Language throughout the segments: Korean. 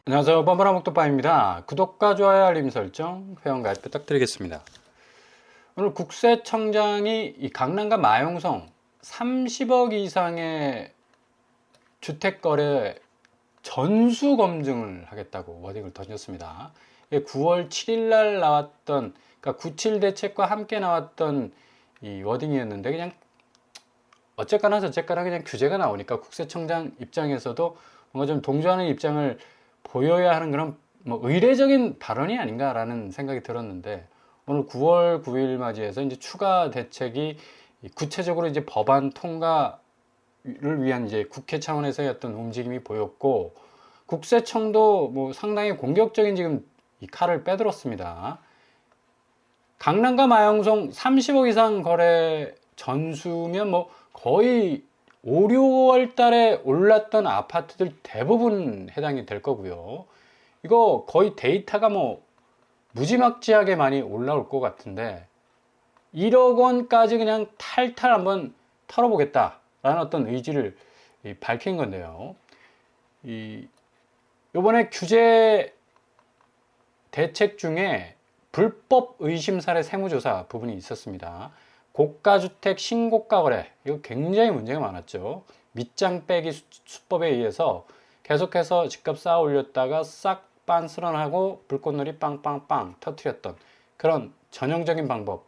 안녕하세요. 뻔뻔한 목도빠입니다. 구독과 좋아요, 알림 설정, 회원가입 부탁드리겠습니다. 오늘 국세청장이 이 강남과 마용성 30억 이상의 주택거래 전수 검증을 하겠다고 워딩을 던졌습니다. 이게 9월 7일 날 나왔던, 그러니까 97 대책과 함께 나왔던 이 워딩이었는데, 그냥 어쨌거나 저쨌거나 그냥 규제가 나오니까 국세청장 입장에서도 뭔가 좀 동조하는 입장을 보여야 하는 그런 뭐 의례적인 발언이 아닌가라는 생각이 들었는데, 오늘 9월 9일 맞이해서 이제 추가 대책이 구체적으로 이제 법안 통과를 위한 이제 국회 차원에서의 어떤 움직임이 보였고, 국세청도 뭐 상당히 공격적인 지금 이 칼을 빼들었습니다. 강남과 마용성 30억 이상 거래 전수면 뭐 거의 5, 6월 달에 올랐던 아파트들 대부분 해당이 될 거고요. 이거 거의 데이터가 뭐 무지막지하게 많이 올라올 것 같은데 1억 원까지 그냥 탈탈 한번 털어보겠다라는 어떤 의지를 밝힌 건데요. 이번에 규제 대책 중에 불법 의심 사례 세무조사 부분이 있었습니다. 고가주택 신고가 거래, 이거 굉장히 문제가 많았죠. 밑장 빼기 수법에 의해서 계속해서 집값 쌓아 올렸다가 싹 빤스런하고 불꽃놀이 빵빵빵 터트렸던 그런 전형적인 방법,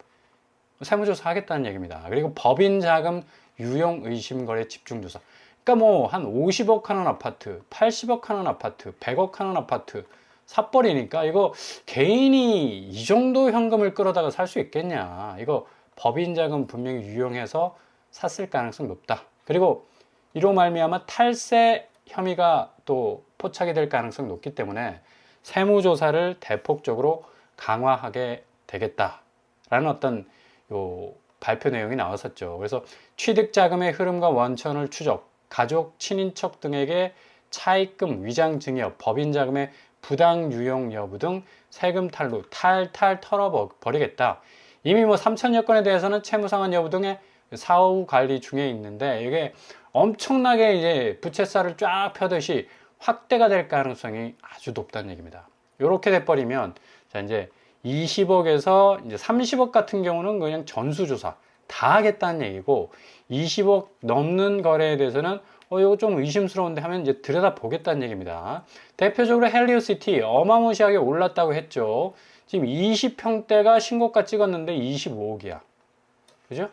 세무조사 하겠다는 얘기입니다. 그리고 법인 자금 유용 의심 거래 집중조사. 그러니까 뭐 한 50억 하는 아파트, 80억 하는 아파트, 100억 하는 아파트 삿버리니까 이거 개인이 이 정도 현금을 끌어다가 살 수 있겠냐. 이거 법인 자금 분명히 유용해서 샀을 가능성 높다. 그리고 이로 말미암아 탈세 혐의가 또 포착이 될 가능성 높기 때문에 세무조사를 대폭적으로 강화하게 되겠다라는 어떤 요 발표 내용이 나왔었죠. 그래서 취득자금의 흐름과 원천을 추적, 가족, 친인척 등에게 차입금, 위장 증여, 법인 자금의 부당 유용 여부 등 세금 탈루 탈탈 털어버리겠다. 이미 뭐 3천여 건에 대해서는 채무상환 여부 등의 사후 관리 중에 있는데 이게 엄청나게 이제 부채살을 쫙 펴듯이 확대가 될 가능성이 아주 높다는 얘기입니다. 이렇게 돼버리면 자 이제 20억에서 이제 30억 같은 경우는 그냥 전수조사 다 하겠다는 얘기고 20억 넘는 거래에 대해서는 이거 좀 의심스러운데 하면 이제 들여다 보겠다는 얘기입니다. 대표적으로 헬리오시티 어마무시하게 올랐다고 했죠. 지금 20평대가 신고가 찍었는데 25억이야. 그죠?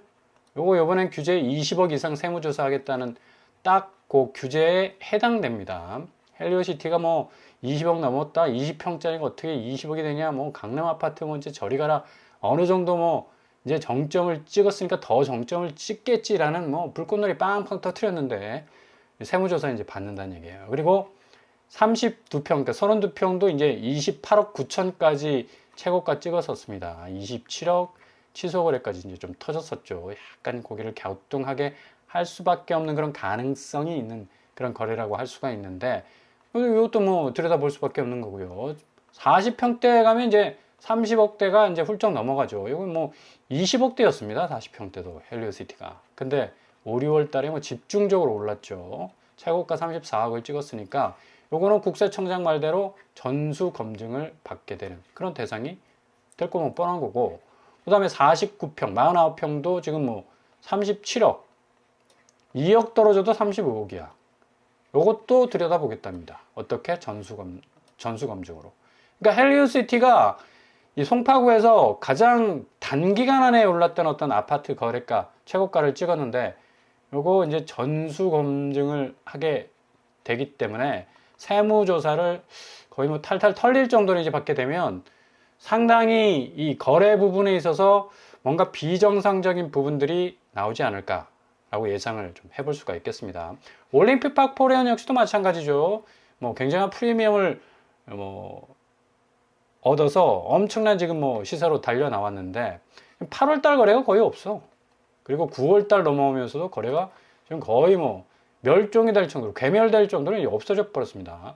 요거 요번엔 규제 20억 이상 세무조사 하겠다는 딱 그 규제에 해당됩니다. 헬리오시티가 뭐 20억 넘었다. 20평짜리가 어떻게 20억이 되냐. 뭐 강남 아파트 뭐 이제 저리 가라. 어느 정도 뭐 이제 정점을 찍었으니까 더 정점을 찍겠지라는 뭐 불꽃놀이 빵빵 터트렸는데 세무조사 이제 받는다는 얘기예요. 그리고 32평, 그러니까 32평도 이제 28억 9천까지 최고가 찍었었습니다. 27억 취소 거래까지 이제 좀 터졌었죠. 약간 고개를 갸우뚱하게 할 수밖에 없는 그런 가능성이 있는 그런 거래라고 할 수가 있는데 이것도 뭐 들여다볼 수밖에 없는 거고요. 40평대 가면 이제 30억대가 이제 훌쩍 넘어가죠. 이건 뭐 20억대였습니다. 40평대도 헬리오시티가. 근데 5, 6월 달에 뭐 집중적으로 올랐죠. 최고가 34억을 찍었으니까 요거는 국세청장 말대로 전수 검증을 받게 되는 그런 대상이 될 거면 뻔한 거고, 그 다음에 49평, 49평도 지금 뭐 37억, 2억 떨어져도 35억이야. 요것도 들여다보겠답니다. 어떻게? 전수 검증으로. 그러니까 헬리오시티가 이 송파구에서 가장 단기간 안에 올랐던 어떤 아파트 거래가 최고가를 찍었는데 요거 이제 전수 검증을 하게 되기 때문에 세무조사를 거의 뭐 탈탈 털릴 정도로 이제 받게 되면 상당히 이 거래 부분에 있어서 뭔가 비정상적인 부분들이 나오지 않을까라고 예상을 좀 해볼 수가 있겠습니다. 올림픽 파크 포레온 역시도 마찬가지죠. 뭐 굉장한 프리미엄을 뭐 얻어서 엄청난 지금 뭐 시세로 달려 나왔는데 8월달 거래가 거의 없어. 그리고 9월달 넘어오면서도 거래가 지금 거의 뭐 멸종이 될 정도로, 괴멸될 정도로 없어져 버렸습니다.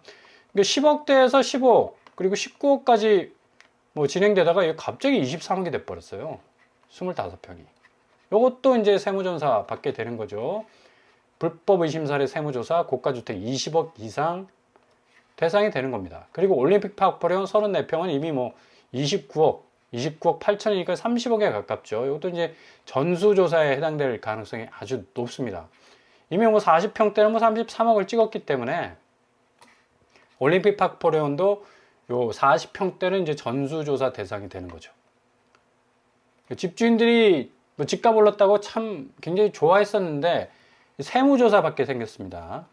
10억대에서 15억, 그리고 19억까지 뭐 진행되다가 갑자기 23억이 돼 버렸어요. 25평이. 이것도 이제 세무조사 받게 되는 거죠. 불법 의심 사례 세무조사, 고가주택 20억 이상 대상이 되는 겁니다. 그리고 올림픽 파크포레온 34평은 이미 뭐 29억 8천이니까 30억에 가깝죠. 이것도 이제 전수조사에 해당될 가능성이 아주 높습니다. 이미 뭐 40평대는 뭐 33억을 찍었기 때문에 올림픽 파크포레온도 요 40평대는 이제 전수조사 대상이 되는 거죠. 집주인들이 뭐 집값 올랐다고 참 굉장히 좋아했었는데 세무조사 받게 생겼습니다.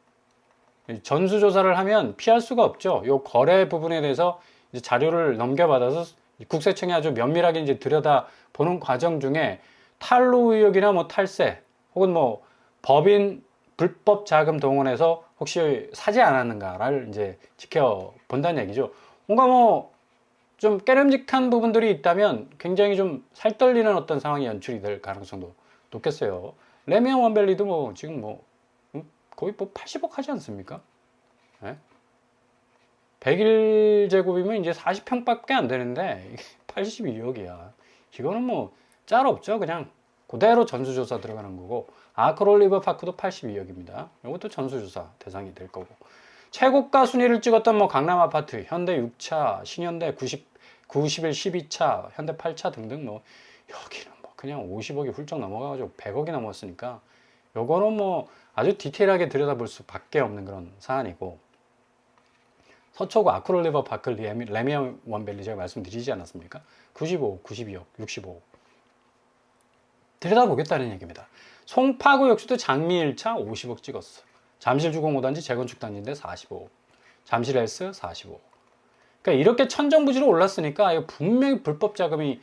전수조사를 하면 피할 수가 없죠. 요 거래 부분에 대해서 이제 자료를 넘겨받아서 국세청이 아주 면밀하게 이제 들여다 보는 과정 중에 탈루 의혹이나 뭐 탈세 혹은 뭐 법인 불법 자금 동원해서 혹시 사지 않았는가를 이제 지켜본다는 얘기죠. 뭔가 뭐 좀 깨름직한 부분들이 있다면 굉장히 좀 살떨리는 어떤 상황이 연출이 될 가능성도 높겠어요. 레미안 원밸리도 뭐 지금 뭐 거의 뭐 80억 하지 않습니까? 네? 101제곱이면 이제 40평밖에 안 되는데 이게 82억이야. 이거는 뭐 짤 없죠. 그냥 그대로 전수조사 들어가는 거고. 아크롤리버 파크도 82억입니다. 이것도 전수조사 대상이 될 거고. 최고가 순위를 찍었던 뭐 강남 아파트, 현대 6차, 신현대 91 12차, 현대 8차 등등 뭐 여기는 뭐 그냥 50억이 훌쩍 넘어가가지고 100억이 넘었으니까 요거는 뭐 아주 디테일하게 들여다볼 수밖에 없는 그런 사안이고, 서초구 아크롤리버 파크 레미안 원밸리 제가 말씀드리지 않았습니까? 95억, 92억, 65억 들여다보겠다는 얘기입니다. 송파구 역시도 장미 1차 50억 찍었어. 잠실 주공 5단지 재건축 단지인데 45억. 잠실 S 45억. 그러니까 이렇게 천정부지로 올랐으니까 이거 분명히 불법 자금이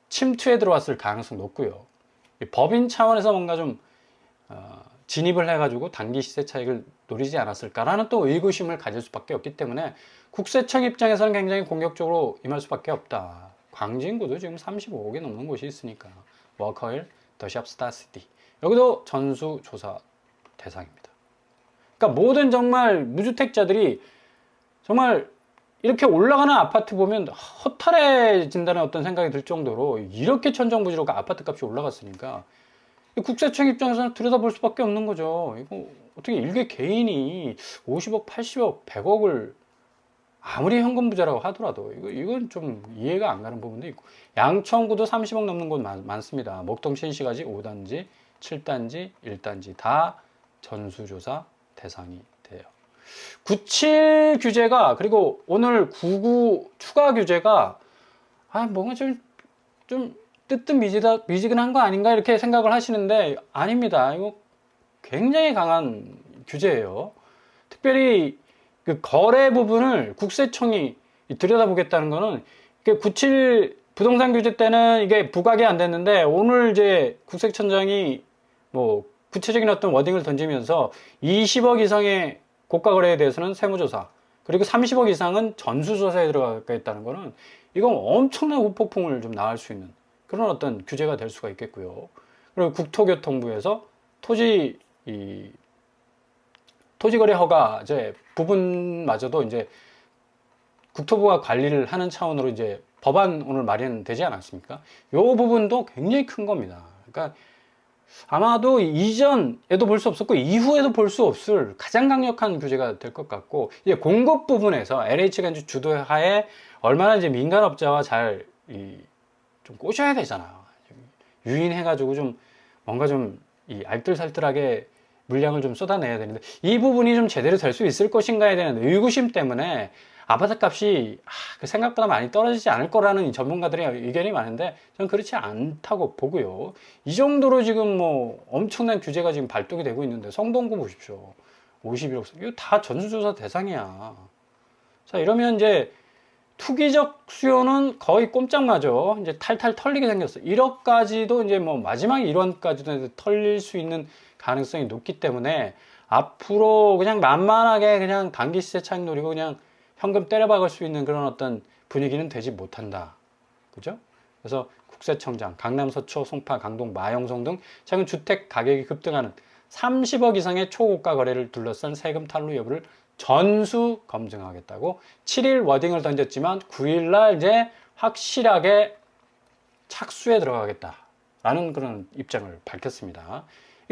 침투해 들어왔을 가능성 높고요. 법인 차원에서 뭔가 좀 진입을 해가지고 단기 시세 차익을 노리지 않았을까라는 또 의구심을 가질 수밖에 없기 때문에 국세청 입장에서는 굉장히 공격적으로 임할 수밖에 없다. 광진구도 지금 35억이 넘는 곳이 있으니까. 워커힐, 더샵 스타시티 여기도 전수조사 대상입니다. 그러니까 모든 정말 무주택자들이 정말 이렇게 올라가는 아파트 보면 허탈해진다는 어떤 생각이 들 정도로 이렇게 천정부지로 아파트 값이 올라갔으니까 국세청 입장에서는 들여다볼 수밖에 없는 거죠. 이거 어떻게 일개 개인이 50억, 80억, 100억을 아무리 현금 부자라고 하더라도 이건 좀 이해가 안 가는 부분도 있고, 양천구도 30억 넘는 곳 많습니다. 목동 신시가지 5단지, 7단지, 1단지 다 전수조사 대상이 돼요. 97 규제가, 그리고 오늘 99 추가 규제가 뭔가 좀 뜨뜻미지근한 거 아닌가 이렇게 생각을 하시는데 아닙니다. 이거 굉장히 강한 규제예요. 특별히 그 거래 부분을 국세청이 들여다보겠다는 거는, 97 부동산 규제 때는 이게 부각이 안 됐는데 오늘 이제 국세청장이 뭐 구체적인 어떤 워딩을 던지면서 20억 이상의 고가 거래에 대해서는 세무조사, 그리고 30억 이상은 전수조사에 들어가겠다는 거는 이건 엄청난 후폭풍을 좀 낳을 수 있는 그런 어떤 규제가 될 수가 있겠고요. 그리고 국토교통부에서 토지거래 허가제 부분마저도 이제 국토부가 관리를 하는 차원으로 이제 법안 오늘 마련되지 않았습니까? 이 부분도 굉장히 큰 겁니다. 그러니까 아마도 이전에도 볼 수 없었고 이후에도 볼 수 없을 가장 강력한 규제가 될 것 같고, 이제 공급 부분에서 LH가 이제 주도하에 얼마나 이제 민간업자와 잘 좀 꼬셔야 되잖아요. 유인해가지고 좀 뭔가 좀 알뜰살뜰하게 물량을 좀 쏟아내야 되는데 이 부분이 좀 제대로 될 수 있을 것인가에 대한 의구심 때문에 아파트 값이 생각보다 많이 떨어지지 않을 거라는 전문가들의 의견이 많은데 저는 그렇지 않다고 보고요. 이 정도로 지금 뭐 엄청난 규제가 지금 발동이 되고 있는데 성동구 보십시오. 51억. 이거 다 전수조사 대상이야. 자, 이러면 이제 투기적 수요는 거의 꼼짝마죠. 이제 탈탈 털리게 생겼어. 1억까지도 이제 뭐 마지막 1원까지도 털릴 수 있는 가능성이 높기 때문에 앞으로 그냥 만만하게 그냥 단기 시세 차익 노리고 그냥 현금 때려박을 수 있는 그런 어떤 분위기는 되지 못한다. 그죠? 그래서 국세청장, 강남, 서초, 송파, 강동, 마영성 등 최근 주택 가격이 급등하는 30억 이상의 초고가 거래를 둘러싼 세금 탈루 여부를 전수 검증하겠다고 7일 워딩을 던졌지만 9일날 이제 확실하게 착수에 들어가겠다라는 그런 입장을 밝혔습니다.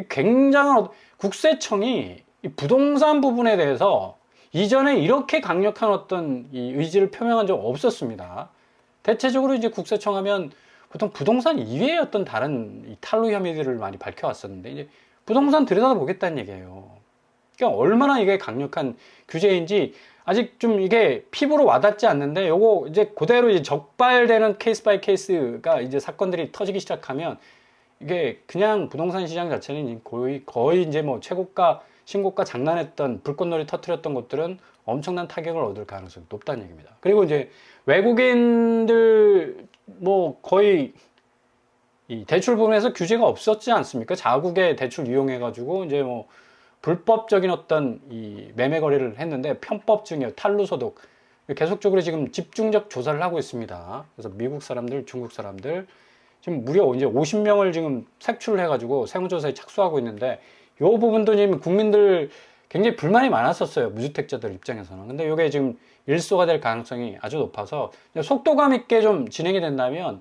굉장한 국세청이 이 부동산 부분에 대해서 이전에 이렇게 강력한 어떤 이 의지를 표명한 적 없었습니다. 대체적으로 이제 국세청 하면 보통 부동산 이외의 어떤 다른 이 탈루 혐의들을 많이 밝혀왔었는데, 이제 부동산 들여다보겠다는 얘기예요. 그러니까 얼마나 이게 강력한 규제인지 아직 좀 이게 피부로 와닿지 않는데, 요거 이제 그대로 이제 적발되는 케이스 바이 케이스가 이제 사건들이 터지기 시작하면, 이게 그냥 부동산 시장 자체는 거의 이제 뭐 최고가, 신고가 장난했던 불꽃놀이 터트렸던 것들은 엄청난 타격을 얻을 가능성이 높다는 얘기입니다. 그리고 이제 외국인들 뭐 거의 이 대출 부분에서 규제가 없었지 않습니까? 자국의 대출 이용해가지고 이제 뭐 불법적인 어떤 이 매매 거래를 했는데, 편법증여, 탈루소득 계속적으로 지금 집중적 조사를 하고 있습니다. 그래서 미국 사람들, 중국 사람들 지금 무려 이제 50명을 지금 색출을 해가지고 세무조사에 착수하고 있는데, 요 부분도 지금 국민들 굉장히 불만이 많았었어요. 무주택자들 입장에서는. 근데 이게 지금 일소가 될 가능성이 아주 높아서 속도감 있게 좀 진행이 된다면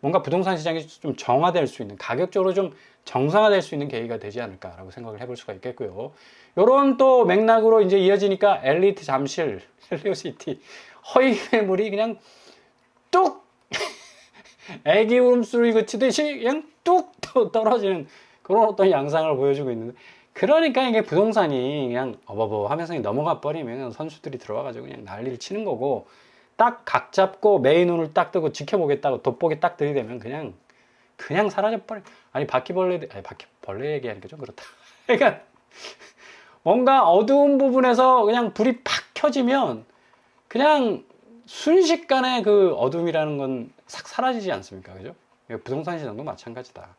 뭔가 부동산 시장이 좀 정화될 수 있는, 가격적으로 좀 정상화될 수 있는 계기가 되지 않을까라고 생각을 해볼 수가 있겠고요. 요런 또 맥락으로 이제 이어지니까 엘리트 잠실, 헬리오시티 허위 매물이 그냥 뚝 애기 울음소리 그치듯이 그냥 뚝 떨어지는 그런 어떤 양상을 보여주고 있는데, 그러니까 이게 부동산이 그냥 어버버 하면서 넘어가 버리면 선수들이 들어와가지고 그냥 난리를 치는 거고, 딱 각 잡고 메인 눈을 딱 뜨고 지켜보겠다고 돋보기 딱 들이대면 그냥 사라져버려. 아니 바퀴벌레 얘기하니까 좀 그렇다. 그러니까 뭔가 어두운 부분에서 그냥 불이 팍 켜지면 그냥 순식간에 그 어둠이라는 건 싹 사라지지 않습니까? 그죠? 부동산 시장도 마찬가지다.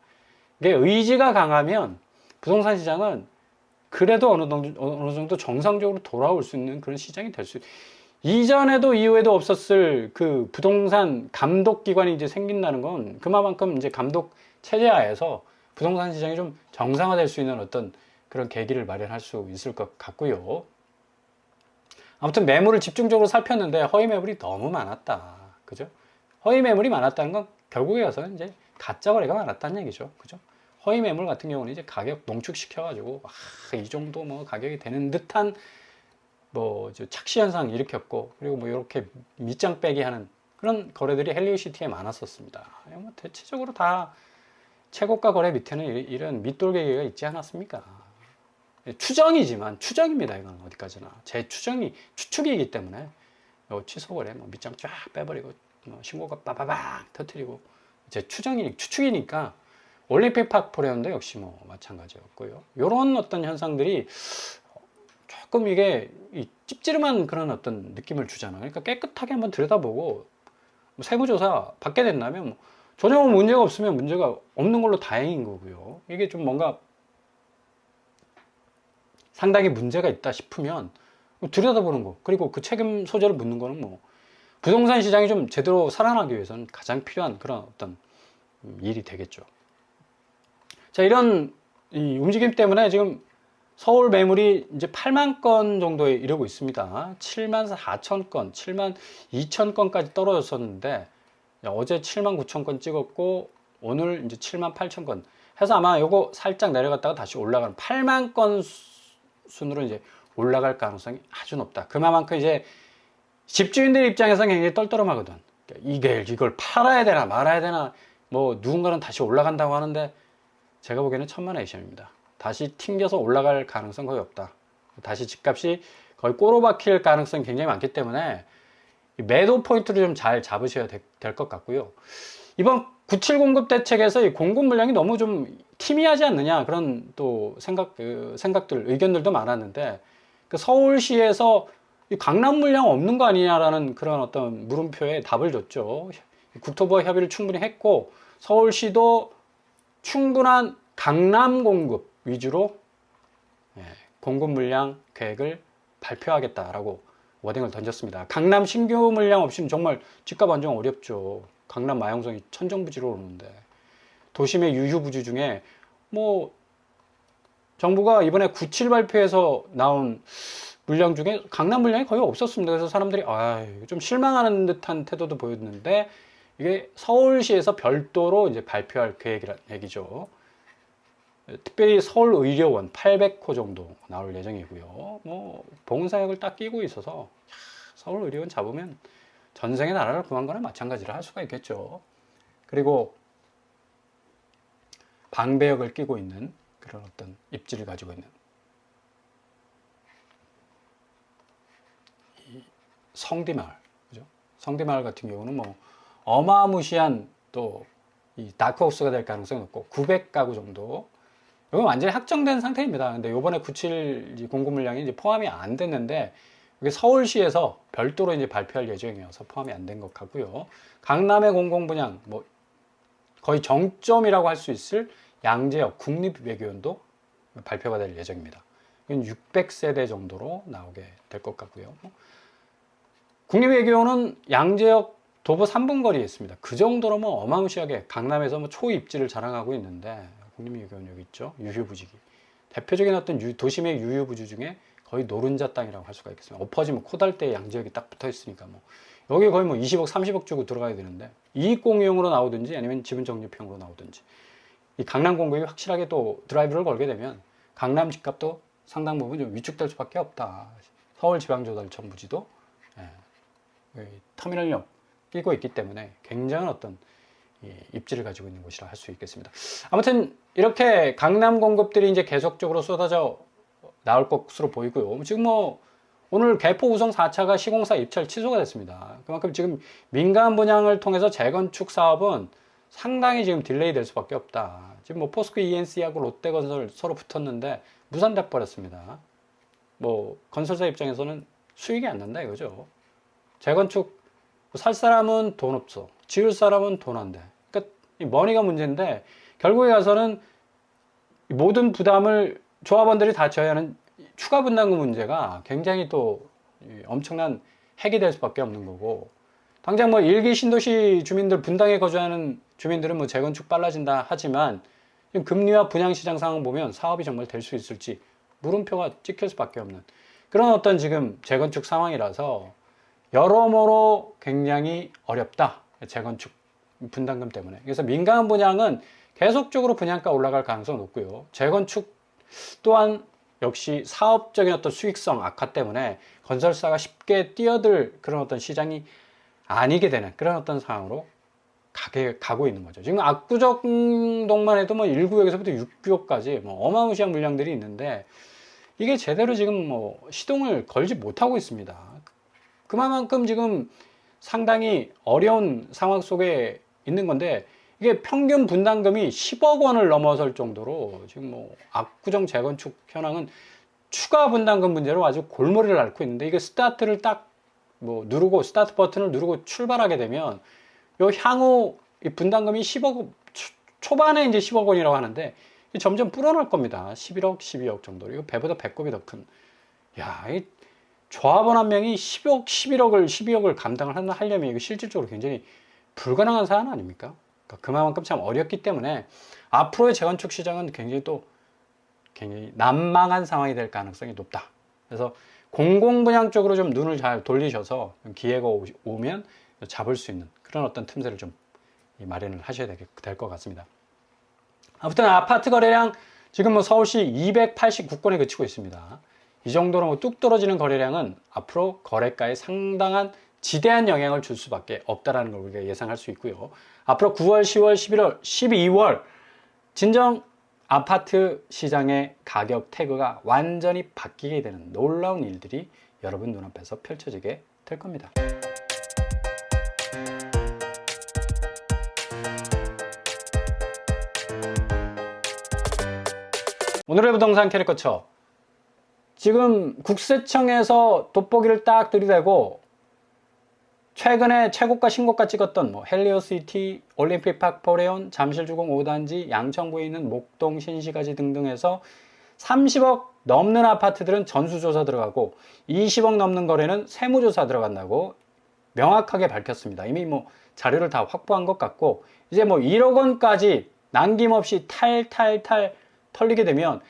이게 의지가 강하면 부동산 시장은 그래도 어느 정도 정상적으로 돌아올 수 있는 그런 시장이 될 수 있어요. 이전에도 이후에도 없었을 그 부동산 감독 기관이 이제 생긴다는 건 그만큼 이제 감독 체제하에서 부동산 시장이 좀 정상화될 수 있는 어떤 그런 계기를 마련할 수 있을 것 같고요. 아무튼 매물을 집중적으로 살폈는데 허위 매물이 너무 많았다. 그죠? 허위 매물이 많았다는 건 결국에 가서 이제 가짜 거래가 많았다는 얘기죠. 그죠? 허위 매물 같은 경우는 이제 가격 농축시켜가지고, 이 정도 뭐 가격이 되는 듯한 뭐 착시 현상 일으켰고, 그리고 뭐 이렇게 밑장 빼기 하는 그런 거래들이 헬리오시티에 많았었습니다. 뭐 대체적으로 다 최고가 거래 밑에는 이런 밑돌개기가 있지 않았습니까? 추정이지만, 추정입니다. 이건 어디까지나 제 추측이기 때문에 취소 거래 뭐 밑장 쫙 빼버리고 뭐 신고가 빠바방 터뜨리고, 제 추측이니까 올림픽 파크포레온도 역시 뭐 마찬가지였고요. 이런 어떤 현상들이 조금 이게 찝찝한 그런 어떤 느낌을 주잖아요. 그러니까 깨끗하게 한번 들여다보고 세무조사 받게 된다면 전혀 문제가 없으면 문제가 없는 걸로 다행인 거고요. 이게 좀 뭔가 상당히 문제가 있다 싶으면 들여다보는 거, 그리고 그 책임 소재를 묻는 거는 뭐 부동산 시장이 좀 제대로 살아나기 위해서는 가장 필요한 그런 어떤 일이 되겠죠. 자, 이런 이 움직임 때문에 지금 서울 매물이 이제 8만 건 정도에 이르고 있습니다. 7만 4천 건, 7만 2천 건까지 떨어졌었는데, 어제 7만 9천 건 찍었고, 오늘 이제 7만 8천 건 해서 아마 요거 살짝 내려갔다가 다시 올라가는 8만 건 순으로 이제 올라갈 가능성이 아주 높다. 그만큼 이제 집주인들 입장에서는 굉장히 떨떠름하거든. 이걸 팔아야 되나 말아야 되나, 뭐 누군가는 다시 올라간다고 하는데 제가 보기에는 천만에이션입니다. 다시 튕겨서 올라갈 가능성 거의 없다. 다시 집값이 거의 꼬로박힐 가능성이 굉장히 많기 때문에 매도 포인트를 좀 잘 잡으셔야 될 것 같고요. 이번 97 공급 대책에서 이 공급 물량이 너무 좀 희미하지 않느냐, 그런 또 생각들, 의견들도 많았는데, 그 서울시에서 강남 물량 없는 거 아니냐라는 그런 어떤 물음표에 답을 줬죠. 국토부와 협의를 충분히 했고, 서울시도 충분한 강남 공급 위주로 공급 물량 계획을 발표하겠다라고 워딩을 던졌습니다. 강남 신규 물량 없이는 정말 집값 안정 어렵죠. 강남 마용성이 천정부지로 오르는데, 도심의 유휴부지 중에 뭐 정부가 이번에 97 발표에서 나온 물량 중에 강남 물량이 거의 없었습니다. 그래서 사람들이 좀 실망하는 듯한 태도도 보였는데, 이게 서울시에서 별도로 이제 발표할 계획이라는 얘기죠. 특별히 서울의료원 800호 정도 나올 예정이고요. 뭐 봉사역을 딱 끼고 있어서 서울의료원 잡으면 전생의 나라를 구한 거나 마찬가지를 할 수가 있겠죠. 그리고 방배역을 끼고 있는 그런 어떤 입지를 가지고 있는 이 성디마을, 그죠? 성디마을 같은 경우는 뭐 어마무시한 또 이 다크호스가 될 가능성이 높고 900가구 정도. 이건 완전히 확정된 상태입니다. 근데 요번에 97 공급 물량이 이제 포함이 안 됐는데 이게 서울시에서 별도로 이제 발표할 예정이어서 포함이 안 된 것 같고요. 강남의 공공 분양 뭐 거의 정점이라고 할 수 있을 양재역 국립외교원도 발표가 될 예정입니다. 이건 600세대 정도로 나오게 될 것 같고요. 국립외교원은 양재역 도보 3분 거리에 있습니다. 그 정도로 뭐 어마무시하게 강남에서 뭐 초입지를 자랑하고 있는데 국립외교원 여기 있죠. 유휴부지기. 대표적인 어떤 도심의 유휴부지 중에 거의 노른자 땅이라고 할 수가 있겠습니다. 엎어지면 코달대에 양재역이 딱 붙어 있으니까 뭐 여기 거의 뭐 20억, 30억 주고 들어가야 되는데 이익공유형으로 나오든지 아니면 지분적립형으로 나오든지 이 강남 공급이 확실하게 또 드라이브를 걸게 되면 강남 집값도 상당 부분 좀 위축될 수밖에 없다. 서울지방조달청부지도 터미널역 끼고 있기 때문에 굉장한 어떤 입지를 가지고 있는 곳이라 할 수 있겠습니다. 아무튼 이렇게 강남 공급들이 이제 계속적으로 쏟아져 나올 것으로 보이고요. 지금 뭐 오늘 개포 우성 4차가 시공사 입찰 취소가 됐습니다. 그만큼 지금 민간 분양을 통해서 재건축 사업은 상당히 지금 딜레이 될 수밖에 없다. 지금 뭐 포스코 ENC하고 롯데건설 서로 붙었는데 무산돼 버렸습니다. 뭐 건설사 입장에서는 수익이 안 난다 이거죠. 재건축 살 사람은 돈 없어, 지을 사람은 돈 안 돼. 그러니까 이 머니가 문제인데 결국에 가서는 모든 부담을 조합원들이 다 져야 하는 추가 분담금 문제가 굉장히 또 엄청난 핵이 될 수밖에 없는 거고, 당장 뭐 일기 신도시 주민들 분당에 거주하는 주민들은 뭐 재건축 빨라진다 하지만 금리와 분양시장 상황 보면 사업이 정말 될 수 있을지 물음표가 찍힐 수밖에 없는 그런 어떤 지금 재건축 상황이라서 여러모로 굉장히 어렵다. 재건축 분담금 때문에. 그래서 민간 분양은 계속적으로 분양가 올라갈 가능성이 높고요. 재건축 또한 역시 사업적인 어떤 수익성 악화 때문에 건설사가 쉽게 뛰어들 그런 어떤 시장이 아니게 되는 그런 어떤 상황으로 가고 있는 거죠. 지금 압구정동만 해도 뭐 1구역에서부터 6구역까지 뭐 어마무시한 물량들이 있는데 이게 제대로 지금 뭐 시동을 걸지 못하고 있습니다. 그만큼 지금 상당히 어려운 상황 속에 있는 건데 이게 평균 분담금이 10억 원을 넘어설 정도로 지금 뭐 압구정 재건축 현황은 추가 분담금 문제로 아주 골머리를 앓고 있는데 이게 스타트를 딱 뭐 누르고 스타트 버튼을 누르고 출발하게 되면 요 향후 이 분담금이 10억 초반에 이제 10억 원이라고 하는데 점점 불어날 겁니다. 11억, 12억 정도로. 이거 배보다 배꼽이 더 큰. 야, 이 조합원 한 명이 10억, 11억을, 12억을 감당을 하려면 이거 실질적으로 굉장히 불가능한 사안 아닙니까? 그러니까 그만큼 참 어렵기 때문에 앞으로의 재건축 시장은 굉장히 난망한 상황이 될 가능성이 높다. 그래서 공공분양 쪽으로 좀 눈을 잘 돌리셔서 기회가 오면 잡을 수 있는 그런 어떤 틈새를 좀 마련을 하셔야 될 것 같습니다. 아무튼 아파트 거래량 지금 뭐 서울시 289건에 그치고 있습니다. 이 정도로 뭐 뚝 떨어지는 거래량은 앞으로 거래가에 상당한 지대한 영향을 줄 수밖에 없다라는 걸 우리가 예상할 수 있고요. 앞으로 9월, 10월, 11월, 12월 진정 아파트 시장의 가격 태그가 완전히 바뀌게 되는 놀라운 일들이 여러분 눈앞에서 펼쳐지게 될 겁니다. 오늘의 부동산 캐릭터처 지금 국세청에서 돋보기를 딱 들이대고 최근에 최고가 신고가 찍었던 뭐 헬리오시티, 올림픽파크 포레온, 잠실주공 5단지, 양천구에 있는 목동 신시가지 등등 해서 30억 넘는 아파트들은 전수조사 들어가고 20억 넘는 거래는 세무조사 들어간다고 명확하게 밝혔습니다. 이미 뭐 자료를 다 확보한 것 같고 이제 뭐 1억 원까지 남김없이 탈탈탈 털리게 되면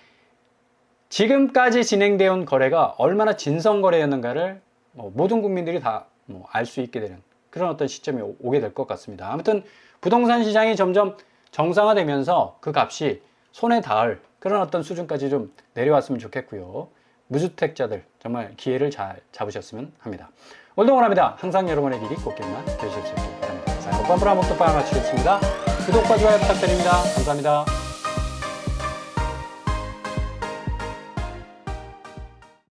지금까지 진행되어 온 거래가 얼마나 진성거래였는가를 모든 국민들이 다 알 수 있게 되는 그런 어떤 시점이 오게 될 것 같습니다. 아무튼 부동산 시장이 점점 정상화되면서 그 값이 손에 닿을 그런 어떤 수준까지 좀 내려왔으면 좋겠고요. 무주택자들 정말 기회를 잘 잡으셨으면 합니다. 오늘도 원합니다. 항상 여러분의 길이 꽃길만 되실 수 있길 바랍니다. 자, 오빠 브라목토빵 마치겠습니다. 구독과 좋아요 부탁드립니다. 감사합니다.